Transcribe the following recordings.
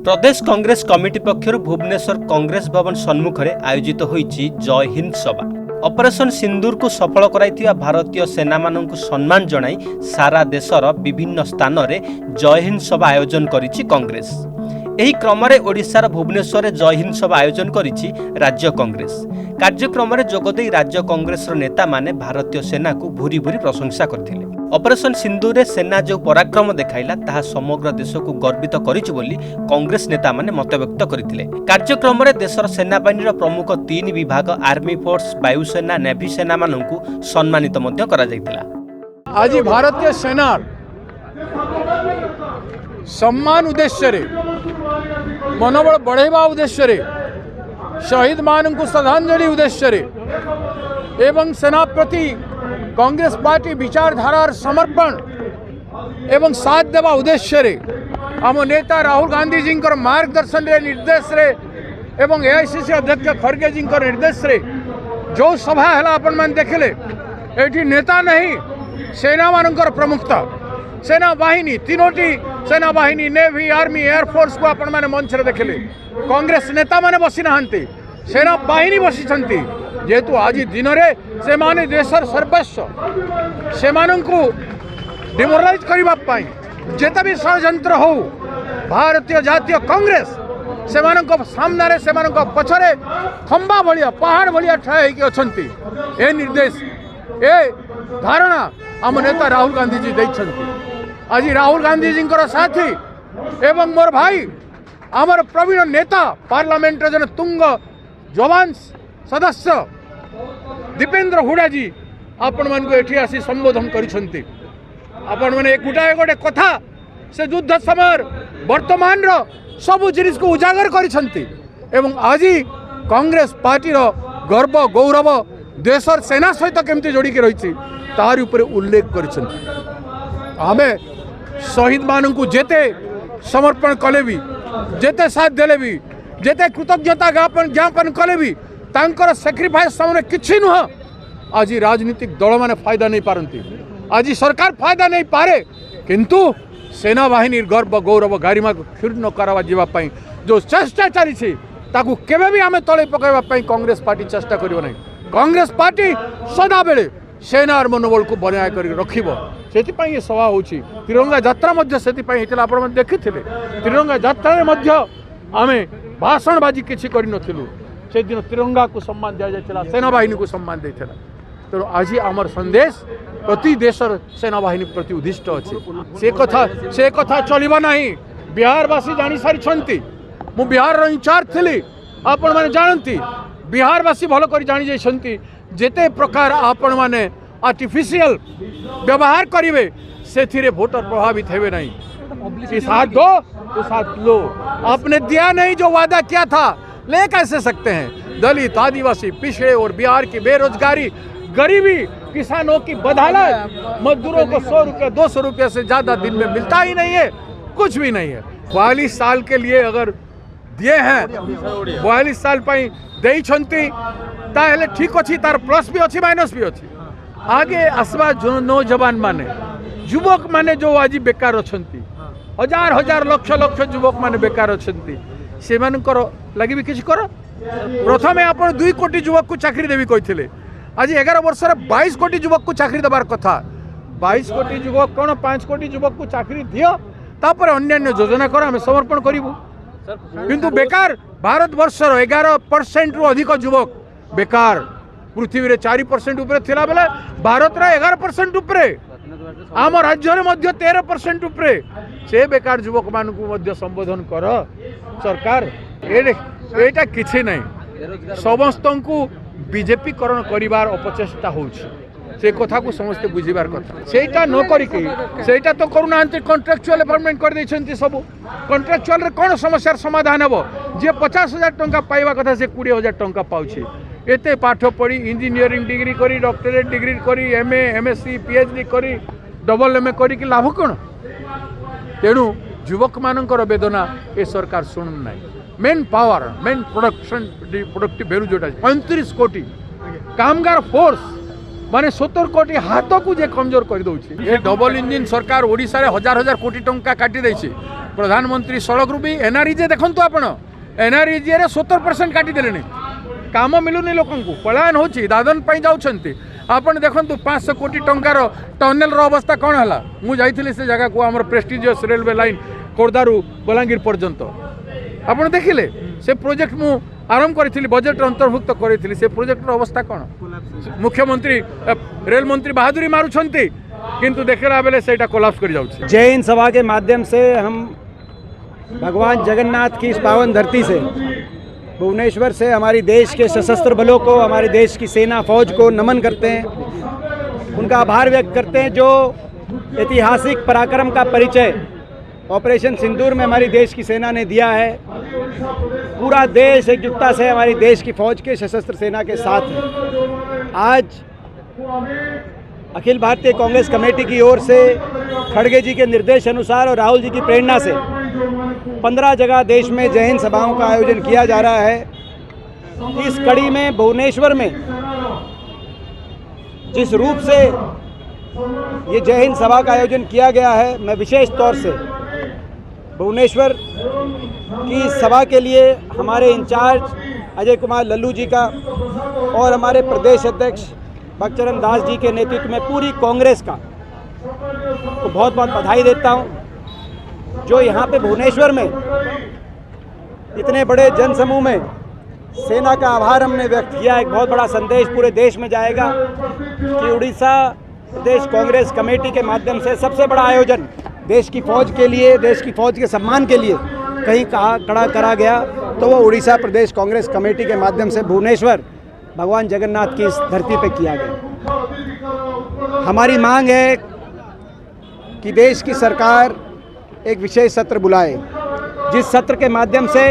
प्रदेश Congress committee पक्षर Bhubaneswar Congress भवन सम्मुख में आयोजित होईची जय हिंद सभा। ऑपरेशन सिंदूर को सफल कराइथिबा भारतीय सेना माननकु सम्मान जणाई सारा देशर विभिन्न स्थान में जय हिंद सभा आयोजन करिछि कांग्रेस। एही क्रम में ओडिशार भुवनेश्वर जय हिंद सभा आयोजन करिछि राज्य कांग्रेस। कार्यक्रम में जोगदे राज्य कांग्रेस नेता माने भारतीय सेना को भूरी भूरी प्रशंसा करथिले। ऑपरेशन सिंदूर रे सेना जो पराक्रम देखाइला ताहा समग्र देश को गर्वित करिछि बोली कांग्रेस नेता माने मत व्यक्त करथिले। कार्यक्रम में देशर सेनाबाहिनी प्रमुख 3 विभाग आर्मी फोर्स, वायुसेना, नेवी सेना माननकु सम्मानित मध्य करा जायतिला। आज भारतीय सेना सम्मान उद्देश्य रे मनोबल बढ़ेवा उद्देश्य रे शहीद माननकु श्रद्धांजलि उद्देश्य रे एवं सेना प्रति कांग्रेस पार्टी विचारधारार समर्पण एवं साथ देवा उद्देश्य रे आम नेता राहुल गांधी जी मार्गदर्शन रे निर्देश रे एवं एआईसीसी अध्यक्ष खड़गे जी निर्देश रे जो सभा है आपण मैंने देखले एठी नेता नहीं सेना मानकर प्रमुखता सेना बाहिनी तीनोटी सेना बाहिनी नेवी आर्मी एयरफोर्स को आपण मैंने मंच रे देखले कांग्रेस नेता माने बसी नहांती सेना बाहिनी बसी छंती जेतु आज दिन रे से माने देशर सर्वस्व से माननकु डिमोरलाइज करिबा पाई जेता भी षडयंत्र हो भारतीय जातीय कांग्रेस से माननको सामना रे से माननको पछरे खंबा भलिया पहाड़ भलिया ठाए कि अछंती ए निर्देश ए धारणा आम नेता राहुल गांधी जी दैछंती। आज राहुल गांधी जी साथी एवं मोर भाई आमर प्रवीण नेता पार्लियामेंट जन तुंग जवान सदस्य दीपेंद्र हुडा जी आपण मन को एठी आसी संबोधन करिसंती। आपण माने गोटाए गोटे कथा से युद्ध समय वर्तमान रो सब जिनिस को उजागर करिसंती एवं आज कांग्रेस पार्टी रो गर्व गौरव देशर सेना सहित केमती जोड़ी के रही तार ऊपर उल्लेख करिसंती। हमें शहीद मानन को जेते समर्पण कले भी जेते साथ देले भी जेते कृतज्ञता ज्ञापन कले भी तांकर सैक्रिफाइस सामने किछि नुह। आज राजनीतिक दल माने फायदा नहीं पारंती, आज सरकार फायदा नहीं पारे, किंतु सेना बाहिनी गर्व गौरव गारिमा को क्षुण्ण करवा जीवा पई जो चेष्टा चली छी ताकू केबे भी आमे तळे पकाइबा पई कांग्रेस पार्टी चेष्टा करिवो नहीं। कांग्रेस पार्टी सदा बेले सेनार मनोबल को बनाए कर रखिबो। सेति पई ये सभा होछि। तिरंगा यात्रा मध्य सेति पई हितला आपण मन देखिथिले। तिरंगा यात्रा रे मध्य आमे भाषणबाजी किछि करि नथिलु। से दिन तिरंगा को सम्मान दिया जाइला, सेना बाहिनी को सम्मान देइथिला। तो आज आमर संदेश प्रति देशर सेना बाहिनी प्रति उद्दिष्ट अछि। से कथा चलिबा नहीं। बिहारवासी जानि सारी छंती। मु बिहार रो इंचार्ज थिली। आपण माने जानंती बिहारवासी भलो करी जानि जाइछंती जेते प्रकार आपण माने आर्टिफिशियल व्यवहार करिवे सेथिरे वोटर प्रभावित हेबे नहीं। कि साथ दो तो साथ लो। आपने दिया नहीं जो वादा किया था ले कैसे सकते हैं। दलित आदिवासी पिछड़े और बिहार की बेरोजगारी गरीबी किसानों की बदहालत मजदूरों को 100 रुपये 200 रुपये से ज़्यादा दिन में मिलता ही नहीं है, कुछ भी नहीं है। 42 साल के लिए अगर दिए हैं 42 साल पर दे ताहले ठीक अच्छी तार प्लस भी अच्छी माइनस भी अच्छी। आगे आसवा जो नौजवान माने युवक माने जो आज बेकार अछंती हजार हजार लक्ष लक्ष युवक माने बेकार अछंती से मानकर लगी भी किसी कर। प्रथम आप 2 कोटी युवक को चाकरी देवी कहते आज 11 वर्ष 22 कोटी युवक को चाकरी देवार कथा। 22 कोटी युवक कौन 5 कोटी युवक को चाकरी दियो तापर अन्यान्य योजना कर आम समर्पण करूँ। किंतु बेकार भारत वर्षर 11% रु अधिक युवक बेकार। पृथ्वी रे 4% उपरे थिला बेले भारत रे 11% उपरे आम राज्य रे मध्य 13% उपरे से बेकार युवक मान को मध्य संबोधन कर सरकार। एटा किछि नहीं समस्त को बीजेपी करण करिवार अपचेष्टा होछि। से कथा को समस्त बुझिबार कथा सेटा न करिके सेटा तो करूना कॉन्ट्रैक्चुअल अपॉइंटमेंट कर दैछंती। सब कॉन्ट्रैक्चुअल रे कोन समस्यार समाधान हबो। जे 50,000 टंका पाइबा कथा से 20,000 टंका पाउछि। एते पाठ पढ़ी इंजीनियरिंग डिग्री करी डॉक्टरेट डिग्री करी एमए एमएससी पीएचडी करी डबल एमए करी कि लाभ कौन। तेणु युवक मानकर वेदना ए सरकार शुणु ना। Main power main production productive value जोटा 35 कोटी कामगार फोर्स माने 70 कोटी हाथ को जे कमजोर कर दउछि। ये डबल इंजिन सरकार ओडिसा रे हजार हजार कोटी टंका काटी दैछि। प्रधानमंत्री सड़क रु भी एनआरईजे देखंतु आपण एनआरईजे रे 70% काटी देलेनी। काम मिलुनी लोकंकु पलायन होछि दादन पई जाउछंती। आपण देखंतु 500 कोटी टंकार टनेल रो अवस्था कोन हला। मु जाइथिली से जगह को हमर प्रेस्टिजियस रेलवे लाइन कोरदारू बलांगीर पर्यंत आपण देखिले से प्रोजेक्ट मु आरंभ करी बजेट अंतर्भुक्त करी से प्रोजेक्ट अवस्था कौन मुख्यमंत्री रेल मंत्री बहादुरी मारुछंती किंतु देखला बेले सेटा कोलैप्स कर जाउछि। जय हिंद सभा के माध्यम से हम भगवान जगन्नाथ की इस पावन धरती से भुवनेश्वर से हमारी देश के सशस्त्र बलों को, हमारे देश की सेना फौज को नमन करते हैं, उनका आभार व्यक्त करते हैं जो ऐतिहासिक पराक्रम का परिचय ऑपरेशन सिंदूर में हमारी देश की सेना ने दिया है। पूरा देश एकजुटता से हमारी देश की फौज के सशस्त्र सेना के साथ है। आज अखिल भारतीय कांग्रेस कमेटी की ओर से खड़गे जी के निर्देश अनुसार और राहुल जी की प्रेरणा से 15 जगह देश में जय हिंद सभाओं का आयोजन किया जा रहा है। इस कड़ी में भुवनेश्वर में जिस रूप से ये जय हिंद सभा का आयोजन किया गया है, मैं विशेष तौर से भुवनेश्वर की सभा के लिए हमारे इंचार्ज अजय कुमार लल्लू जी का और हमारे प्रदेश अध्यक्ष भक्तचरण दास जी के नेतृत्व में पूरी कांग्रेस का तो बहुत बहुत बधाई देता हूं। जो यहाँ पे भुवनेश्वर में इतने बड़े जनसमूह में सेना का आभार हमने व्यक्त किया, एक बहुत बड़ा संदेश पूरे देश में जाएगा कि उड़ीसा प्रदेश कांग्रेस कमेटी के माध्यम से सबसे बड़ा आयोजन देश की फौज के लिए, देश की फौज के सम्मान के लिए कहीं खड़ा करा गया तो वो उड़ीसा प्रदेश कांग्रेस कमेटी के माध्यम से भुवनेश्वर भगवान जगन्नाथ की इस धरती पे किया गया। हमारी मांग है कि देश की सरकार एक विशेष सत्र बुलाए, जिस सत्र के माध्यम से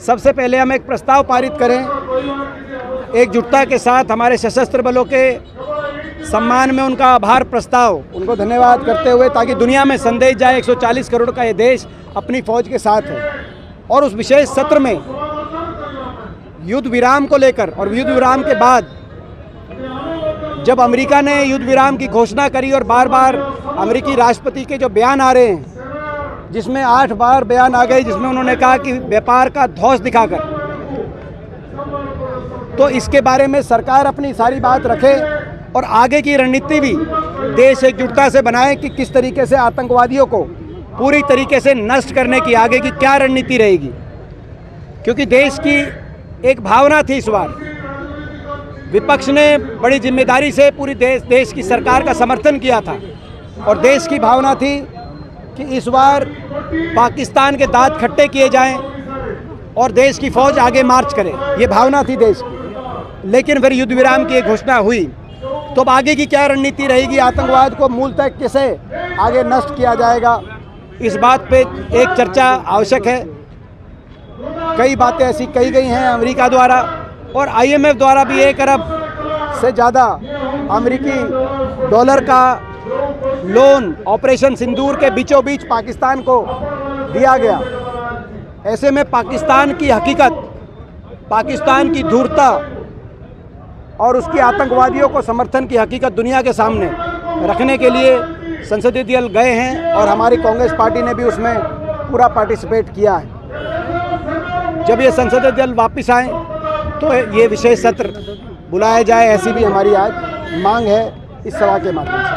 सबसे पहले हम एक प्रस्ताव पारित करें, एकजुटता के साथ हमारे सशस्त्र बलों के सम्मान में उनका आभार प्रस्ताव, उनको धन्यवाद करते हुए, ताकि दुनिया में संदेश जाए 140 करोड़ का ये देश अपनी फौज के साथ है। और उस विशेष सत्र में युद्ध विराम को लेकर और युद्ध विराम के बाद जब अमेरिका ने युद्ध विराम की घोषणा करी और बार बार अमेरिकी राष्ट्रपति के जो बयान आ रहे हैं, जिसमें 8 बार बयान आ गए जिसमें उन्होंने कहा कि व्यापार का ध्वज दिखाकर, तो इसके बारे में सरकार अपनी सारी बात रखे और आगे की रणनीति भी देश एकजुटता से बनाए कि किस तरीके से आतंकवादियों को पूरी तरीके से नष्ट करने की आगे की क्या रणनीति रहेगी। क्योंकि देश की एक भावना थी, इस बार विपक्ष ने बड़ी जिम्मेदारी से पूरी देश की सरकार का समर्थन किया था और देश की भावना थी कि इस बार पाकिस्तान के दांत खट्टे किए जाएं और देश की फौज आगे मार्च करे, ये भावना थी देश की। लेकिन फिर युद्ध विराम की घोषणा हुई तो अब आगे की क्या रणनीति रहेगी, आतंकवाद को मूलतः कैसे आगे नष्ट किया जाएगा, इस बात पे एक चर्चा आवश्यक है। कई बातें ऐसी कही गई हैं अमेरिका द्वारा और IMF द्वारा भी 1 अरब से ज़्यादा अमेरिकी डॉलर का लोन ऑपरेशन सिंदूर के बीचों बीच पाकिस्तान को दिया गया। ऐसे में पाकिस्तान की हकीकत, पाकिस्तान की धूर्तता और उसकी आतंकवादियों को समर्थन की हकीकत दुनिया के सामने रखने के लिए संसदीय दल गए हैं और हमारी कांग्रेस पार्टी ने भी उसमें पूरा पार्टिसिपेट किया है। जब ये संसदीय दल वापस आए तो ये विशेष सत्र बुलाया जाए, ऐसी भी हमारी आज मांग है इस सभा के माध्यम से।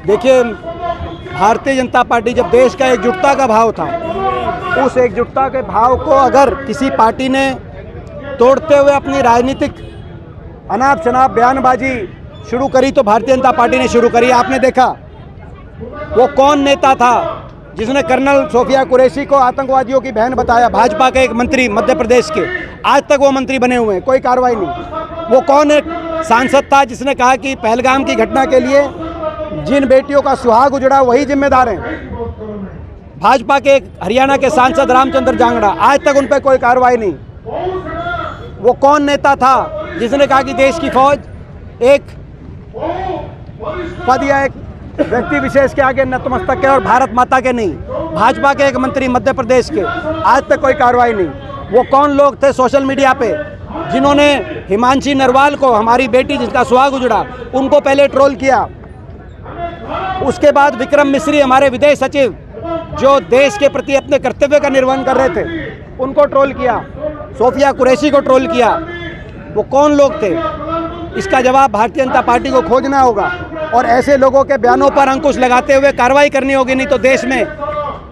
देखिए, भारतीय जनता पार्टी जब देश का एकजुटता का भाव था, उस एकजुटता के भाव को अगर किसी पार्टी ने तोड़ते हुए अपनी राजनीतिक अनाप शनाप बयानबाजी शुरू करी तो भारतीय जनता पार्टी ने शुरू करी। आपने देखा वो कौन नेता था जिसने कर्नल सोफिया कुरैशी को आतंकवादियों की बहन बताया, भाजपा के एक मंत्री मध्य प्रदेश के, आज तक वो मंत्री बने हुए हैं, कोई कार्रवाई नहीं। वो कौन एक सांसद था जिसने कहा कि पहलगाम की घटना के लिए जिन बेटियों का सुहाग उजड़ा वही जिम्मेदार हैं, भाजपा के एक हरियाणा के सांसद रामचंद्र जांगड़ा, आज तक उन पर कोई कार्रवाई नहीं। वो कौन नेता था जिसने कहा कि देश की फौज एक पद या एक व्यक्ति विशेष के आगे नतमस्तक है और भारत माता के नहीं, भाजपा के एक मंत्री मध्य प्रदेश के, आज तक कोई कार्रवाई नहीं। वो कौन लोग थे सोशल मीडिया पे जिन्होंने हिमांशी नरवाल को, हमारी बेटी जिसका सुहाग उजड़ा, उनको पहले ट्रोल किया। उसके बाद विक्रम मिश्री, हमारे विदेश सचिव, जो देश के प्रति अपने कर्तव्य का निर्वहन कर रहे थे, उनको ट्रोल किया। सोफिया कुरैशी को ट्रोल किया। वो कौन लोग थे? इसका जवाब भारतीय जनता पार्टी को खोजना होगा और ऐसे लोगों के बयानों पर अंकुश लगाते हुए कार्रवाई करनी होगी, नहीं तो देश में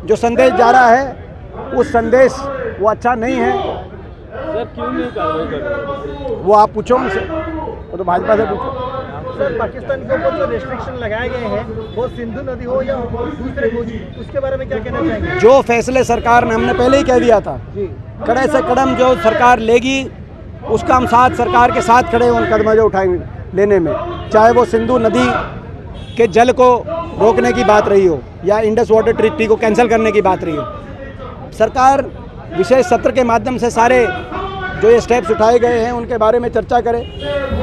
जो संदेश जा रहा है उस संदेश वो अच्छा नहीं है। सर क्यों नहीं कार्रवाई कर रहे? वो आप पूछो उनसे, वो तो भाजपा से पूछो। सर पाकिस्तान के ऊपर जो रेस्ट्रिक्शन लगाए गए हैं, वो सिंधु नदी हो या दूसरे कुछ, उसके बारे में क्या कहना चाहेंगे? जो फैसले सरकार ने, हमने पहले ही कह दिया था, कड़े से कदम जो सरकार लेगी उसका हम साथ, सरकार के साथ खड़े हैं उन कदम जो उठाएंगे लेने में, चाहे वो सिंधु नदी के जल को रोकने की बात रही हो या इंडस वाटर ट्रीटी को कैंसिल करने की बात रही हो। सरकार विशेष सत्र के माध्यम से सारे जो ये स्टेप्स उठाए गए हैं उनके बारे में चर्चा करें,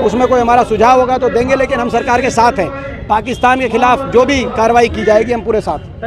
उसमें कोई हमारा सुझाव होगा तो देंगे, लेकिन हम सरकार के साथ हैं। पाकिस्तान के खिलाफ जो भी कार्रवाई की जाएगी हम पूरे साथ।